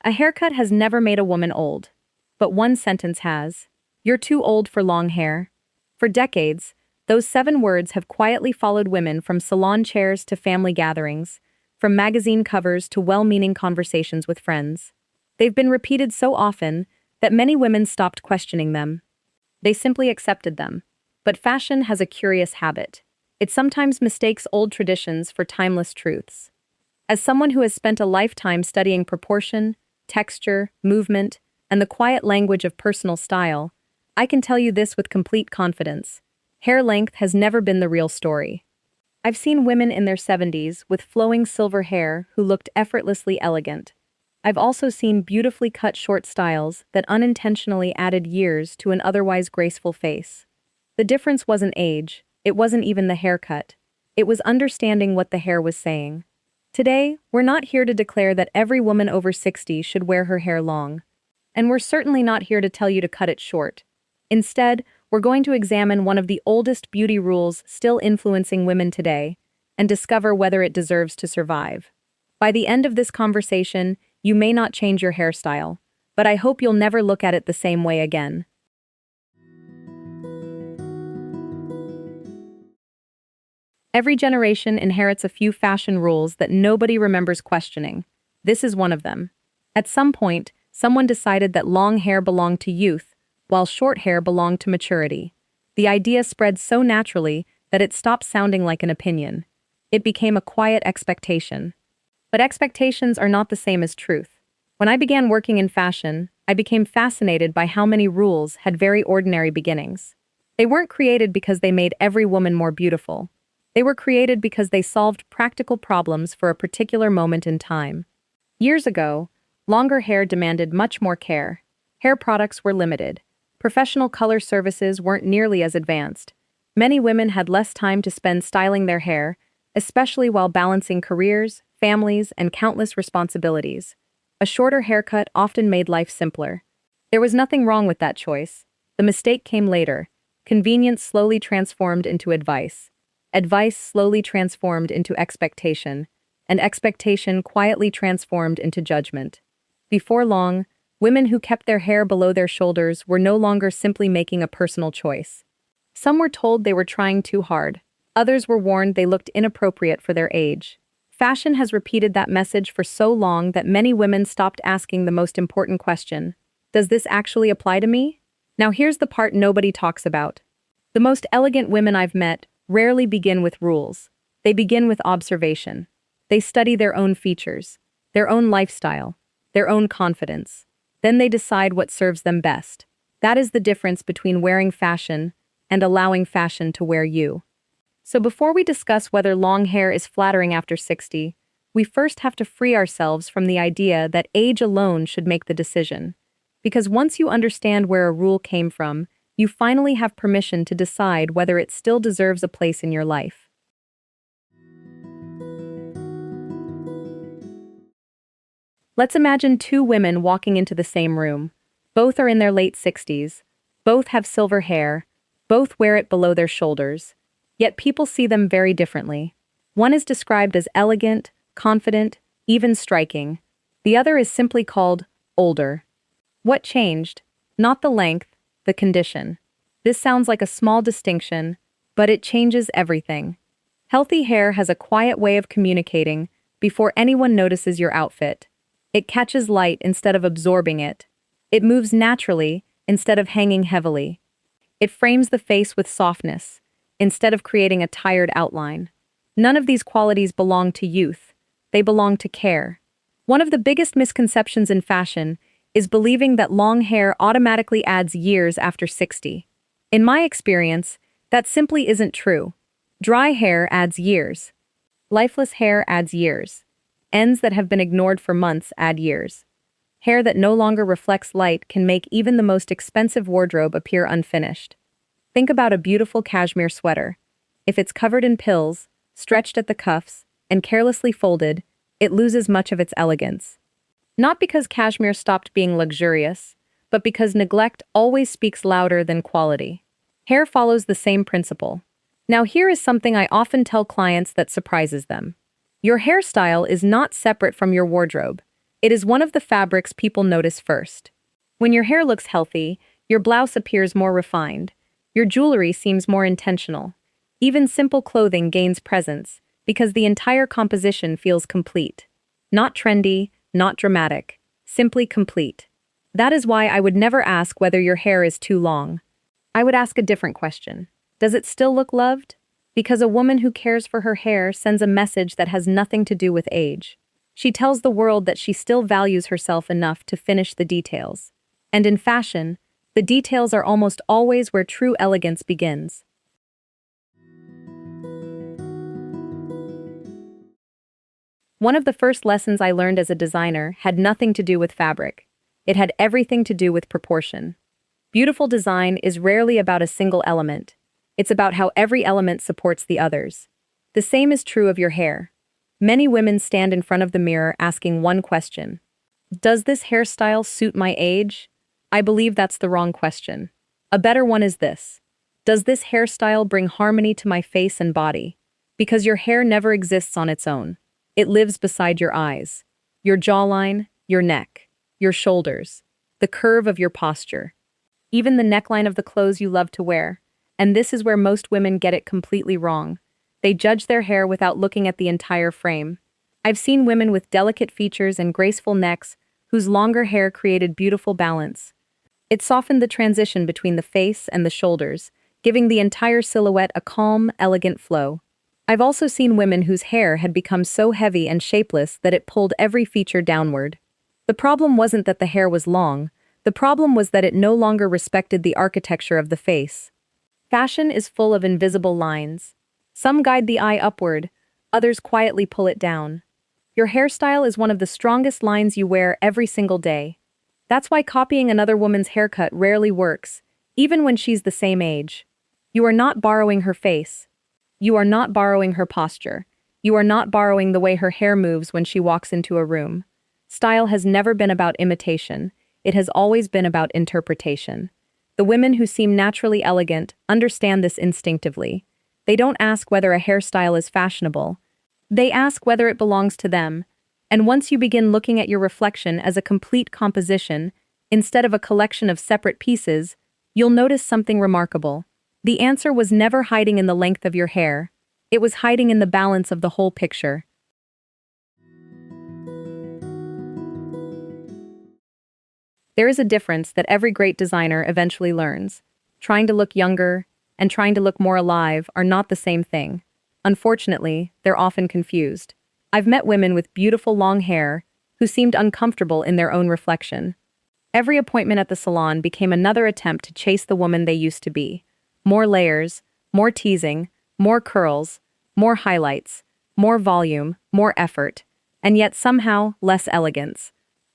A haircut has never made a woman old. But one sentence has. You're too old for long hair. For decades, those 7 words have quietly followed women from salon chairs to family gatherings, from magazine covers to well-meaning conversations with friends. They've been repeated so often that many women stopped questioning them. They simply accepted them. But fashion has a curious habit. It sometimes mistakes old traditions for timeless truths. As someone who has spent a lifetime studying proportion, texture, movement, and the quiet language of personal style, I can tell you this with complete confidence. Hair length has never been the real story. I've seen women in their 70s with flowing silver hair who looked effortlessly elegant. I've also seen beautifully cut short styles that unintentionally added years to an otherwise graceful face. The difference wasn't age, it wasn't even the haircut. It was understanding what the hair was saying. Today, we're not here to declare that every woman over 60 should wear her hair long. And we're certainly not here to tell you to cut it short. Instead, we're going to examine one of the oldest beauty rules still influencing women today and discover whether it deserves to survive. By the end of this conversation, you may not change your hairstyle, but I hope you'll never look at it the same way again. Every generation inherits a few fashion rules that nobody remembers questioning. This is one of them. At some point, someone decided that long hair belonged to youth, while short hair belonged to maturity. The idea spread so naturally that it stopped sounding like an opinion. It became a quiet expectation. But expectations are not the same as truth. When I began working in fashion, I became fascinated by how many rules had very ordinary beginnings. They weren't created because they made every woman more beautiful. They were created because they solved practical problems for a particular moment in time. Years ago, longer hair demanded much more care. Hair products were limited. Professional color services weren't nearly as advanced. Many women had less time to spend styling their hair, especially while balancing careers, families, and countless responsibilities. A shorter haircut often made life simpler. There was nothing wrong with that choice. The mistake came later. Convenience slowly transformed into advice. Advice slowly transformed into expectation, and expectation quietly transformed into judgment. Before long, women who kept their hair below their shoulders were no longer simply making a personal choice. Some were told they were trying too hard. Others were warned they looked inappropriate for their age. Fashion has repeated that message for so long that many women stopped asking the most important question: does this actually apply to me? Now here's the part nobody talks about. The most elegant women I've met rarely begin with rules. They begin with observation. They study their own features, their own lifestyle, their own confidence. Then they decide what serves them best. That is the difference between wearing fashion and allowing fashion to wear you. So before we discuss whether long hair is flattering after 60, we first have to free ourselves from the idea that age alone should make the decision. Because once you understand where a rule came from, you finally have permission to decide whether it still deserves a place in your life. Let's imagine 2 women walking into the same room. Both are in their late 60s. Both have silver hair. Both wear it below their shoulders. Yet people see them very differently. One is described as elegant, confident, even striking. The other is simply called older. What changed? Not the length, the condition. This sounds like a small distinction, but it changes everything. Healthy hair has a quiet way of communicating before anyone notices your outfit. It catches light instead of absorbing it. It moves naturally instead of hanging heavily. It frames the face with softness instead of creating a tired outline. None of these qualities belong to youth. They belong to care. One of the biggest misconceptions in fashion is believing that long hair automatically adds years after 60. In my experience, that simply isn't true. Dry hair adds years. Lifeless hair adds years. Ends that have been ignored for months add years. Hair that no longer reflects light can make even the most expensive wardrobe appear unfinished. Think about a beautiful cashmere sweater. If it's covered in pills, stretched at the cuffs, and carelessly folded, it loses much of its elegance. Not because cashmere stopped being luxurious, but because neglect always speaks louder than quality. Hair follows the same principle. Now here is something I often tell clients that surprises them. Your hairstyle is not separate from your wardrobe. It is one of the fabrics people notice first. When your hair looks healthy, your blouse appears more refined. Your jewelry seems more intentional. Even simple clothing gains presence, because the entire composition feels complete. Not trendy, not dramatic, simply complete. That is why I would never ask whether your hair is too long. I would ask a different question. Does it still look loved? Because a woman who cares for her hair sends a message that has nothing to do with age. She tells the world that she still values herself enough to finish the details. And in fashion, the details are almost always where true elegance begins. One of the first lessons I learned as a designer had nothing to do with fabric. It had everything to do with proportion. Beautiful design is rarely about a single element. It's about how every element supports the others. The same is true of your hair. Many women stand in front of the mirror asking one question. Does this hairstyle suit my age? I believe that's the wrong question. A better one is this. Does this hairstyle bring harmony to my face and body? Because your hair never exists on its own. It lives beside your eyes, your jawline, your neck, your shoulders, the curve of your posture, even the neckline of the clothes you love to wear. And this is where most women get it completely wrong. They judge their hair without looking at the entire frame. I've seen women with delicate features and graceful necks whose longer hair created beautiful balance. It softened the transition between the face and the shoulders, giving the entire silhouette a calm, elegant flow. I've also seen women whose hair had become so heavy and shapeless that it pulled every feature downward. The problem wasn't that the hair was long, the problem was that it no longer respected the architecture of the face. Fashion is full of invisible lines. Some guide the eye upward, others quietly pull it down. Your hairstyle is one of the strongest lines you wear every single day. That's why copying another woman's haircut rarely works, even when she's the same age. You are not borrowing her face. You are not borrowing her posture. You are not borrowing the way her hair moves when she walks into a room. Style has never been about imitation. It has always been about interpretation. The women who seem naturally elegant understand this instinctively. They don't ask whether a hairstyle is fashionable. They ask whether it belongs to them. And once you begin looking at your reflection as a complete composition, instead of a collection of separate pieces, you'll notice something remarkable. The answer was never hiding in the length of your hair. It was hiding in the balance of the whole picture. There is a difference that every great designer eventually learns. Trying to look younger and trying to look more alive are not the same thing. Unfortunately, they're often confused. I've met women with beautiful long hair who seemed uncomfortable in their own reflection. Every appointment at the salon became another attempt to chase the woman they used to be. More layers, more teasing, more curls, more highlights, more volume, more effort, and yet somehow less elegance.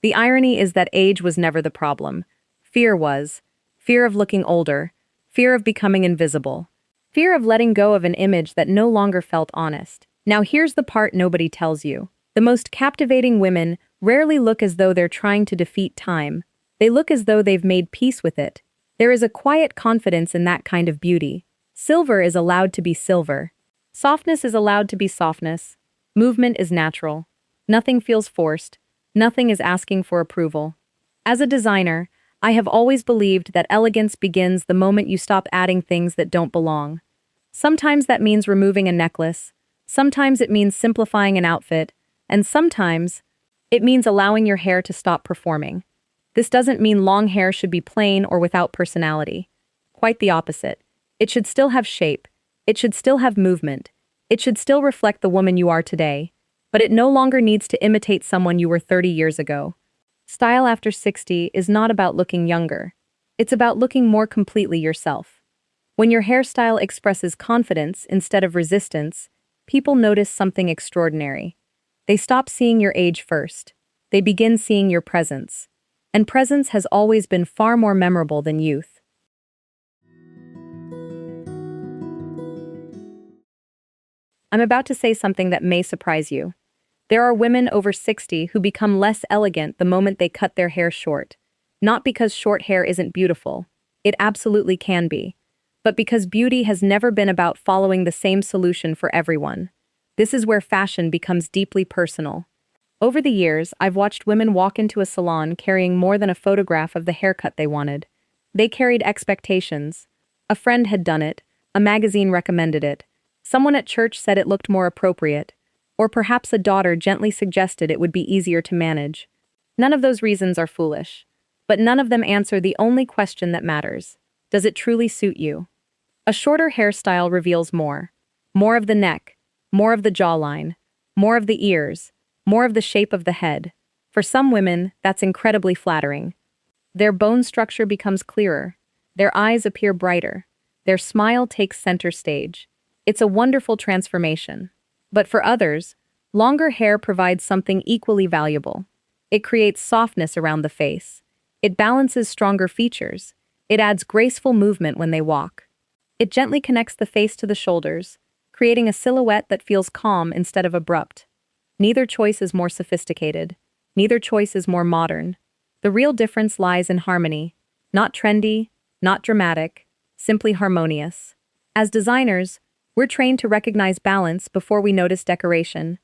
The irony is that age was never the problem. Fear was. Fear of looking older. Fear of becoming invisible. Fear of letting go of an image that no longer felt honest. Now here's the part nobody tells you. The most captivating women rarely look as though they're trying to defeat time. They look as though they've made peace with it. There is a quiet confidence in that kind of beauty. Silver is allowed to be silver. Softness is allowed to be softness. Movement is natural. Nothing feels forced. Nothing is asking for approval. As a designer, I have always believed that elegance begins the moment you stop adding things that don't belong. Sometimes that means removing a necklace. Sometimes it means simplifying an outfit. And sometimes it means allowing your hair to stop performing. This doesn't mean long hair should be plain or without personality. Quite the opposite. It should still have shape. It should still have movement. It should still reflect the woman you are today. But it no longer needs to imitate someone you were 30 years ago. Style after 60 is not about looking younger. It's about looking more completely yourself. When your hairstyle expresses confidence instead of resistance, people notice something extraordinary. They stop seeing your age first. They begin seeing your presence. And presence has always been far more memorable than youth. I'm about to say something that may surprise you. There are women over 60 who become less elegant the moment they cut their hair short. Not because short hair isn't beautiful. It absolutely can be. But because beauty has never been about following the same solution for everyone. This is where fashion becomes deeply personal. Over the years, I've watched women walk into a salon carrying more than a photograph of the haircut they wanted. They carried expectations. A friend had done it, a magazine recommended it, someone at church said it looked more appropriate, or perhaps a daughter gently suggested it would be easier to manage. None of those reasons are foolish, but none of them answer the only question that matters. Does it truly suit you? A shorter hairstyle reveals more. More of the neck, more of the jawline, more of the ears, more of the shape of the head. For some women, that's incredibly flattering. Their bone structure becomes clearer. Their eyes appear brighter. Their smile takes center stage. It's a wonderful transformation. But for others, longer hair provides something equally valuable. It creates softness around the face. It balances stronger features. It adds graceful movement when they walk. It gently connects the face to the shoulders, creating a silhouette that feels calm instead of abrupt. Neither choice is more sophisticated. Neither choice is more modern. The real difference lies in harmony. Not trendy, not dramatic, simply harmonious. As designers, we're trained to recognize balance before we notice decoration.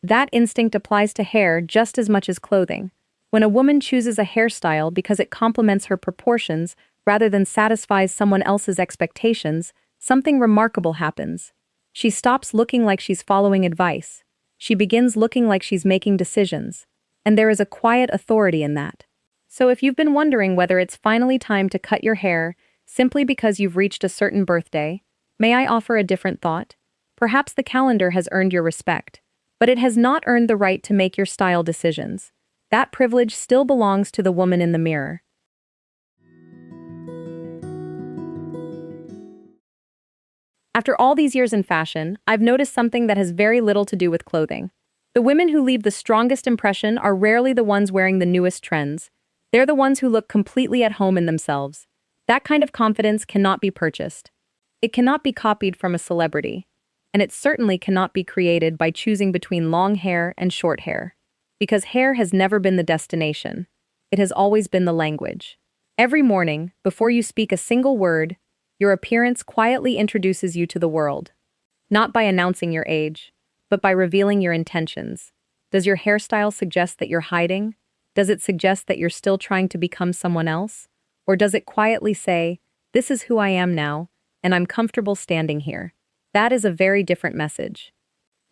That instinct applies to hair just as much as clothing. When a woman chooses a hairstyle because it complements her proportions rather than satisfies someone else's expectations, something remarkable happens. She stops looking like she's following advice. She begins looking like she's making decisions. And there is a quiet authority in that. So if you've been wondering whether it's finally time to cut your hair simply because you've reached a certain birthday, may I offer a different thought? Perhaps the calendar has earned your respect, but it has not earned the right to make your style decisions. That privilege still belongs to the woman in the mirror. After all these years in fashion, I've noticed something that has very little to do with clothing. The women who leave the strongest impression are rarely the ones wearing the newest trends. They're the ones who look completely at home in themselves. That kind of confidence cannot be purchased. It cannot be copied from a celebrity. And it certainly cannot be created by choosing between long hair and short hair. Because hair has never been the destination. It has always been the language. Every morning, before you speak a single word, your appearance quietly introduces you to the world. Not by announcing your age, but by revealing your intentions. Does your hairstyle suggest that you're hiding? Does it suggest that you're still trying to become someone else? Or does it quietly say, "This is who I am now, and I'm comfortable standing here"? That is a very different message.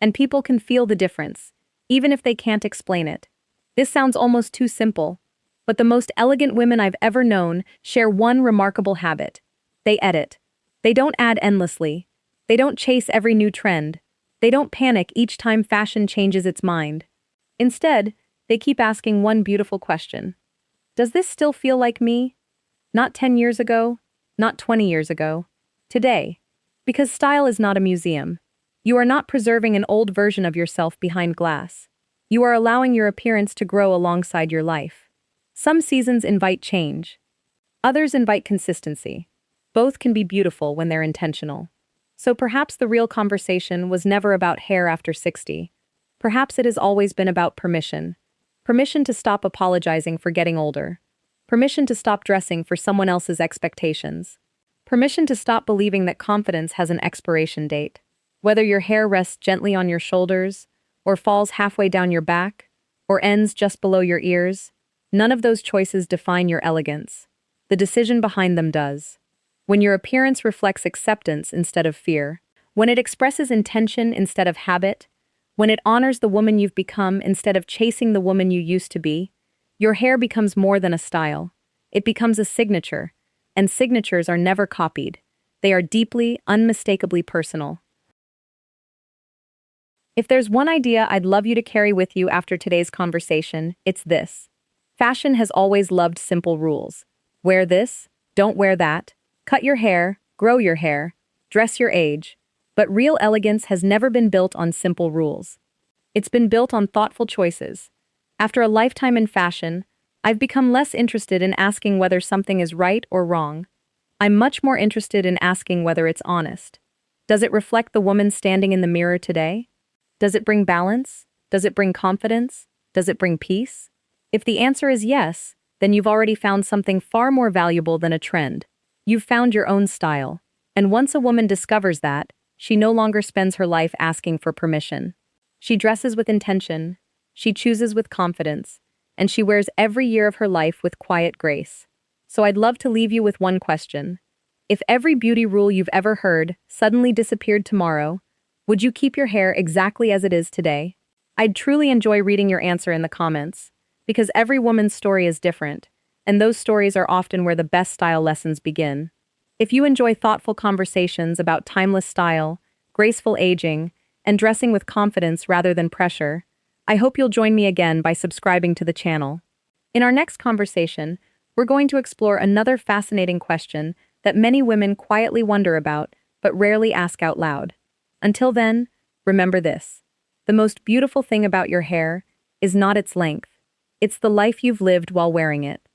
And people can feel the difference, even if they can't explain it. This sounds almost too simple, but the most elegant women I've ever known share one remarkable habit. They edit. They don't add endlessly. They don't chase every new trend. They don't panic each time fashion changes its mind. Instead, they keep asking one beautiful question. Does this still feel like me? Not 10 years ago, not 20 years ago. Today. Because style is not a museum. You are not preserving an old version of yourself behind glass. You are allowing your appearance to grow alongside your life. Some seasons invite change. Others invite consistency. Both can be beautiful when they're intentional. So perhaps the real conversation was never about hair after 60. Perhaps it has always been about permission. Permission to stop apologizing for getting older. Permission to stop dressing for someone else's expectations. Permission to stop believing that confidence has an expiration date. Whether your hair rests gently on your shoulders, or falls halfway down your back, or ends just below your ears, none of those choices define your elegance. The decision behind them does. When your appearance reflects acceptance instead of fear, when it expresses intention instead of habit, when it honors the woman you've become instead of chasing the woman you used to be, your hair becomes more than a style. It becomes a signature, and signatures are never copied. They are deeply, unmistakably personal. If there's one idea I'd love you to carry with you after today's conversation, it's this. Fashion has always loved simple rules. Wear this, don't wear that. Cut your hair, grow your hair, dress your age. But real elegance has never been built on simple rules. It's been built on thoughtful choices. After a lifetime in fashion, I've become less interested in asking whether something is right or wrong. I'm much more interested in asking whether it's honest. Does it reflect the woman standing in the mirror today? Does it bring balance? Does it bring confidence? Does it bring peace? If the answer is yes, then you've already found something far more valuable than a trend. You've found your own style. And once a woman discovers that, she no longer spends her life asking for permission. She dresses with intention. She chooses with confidence, and she wears every year of her life with quiet grace. So I'd love to leave you with one question. If every beauty rule you've ever heard suddenly disappeared tomorrow, would you keep your hair exactly as it is today? I'd truly enjoy reading your answer in the comments, because every woman's story is different, and those stories are often where the best style lessons begin. If you enjoy thoughtful conversations about timeless style, graceful aging, and dressing with confidence rather than pressure, I hope you'll join me again by subscribing to the channel. In our next conversation, we're going to explore another fascinating question that many women quietly wonder about but rarely ask out loud. Until then, remember this. The most beautiful thing about your hair is not its length. It's the life you've lived while wearing it.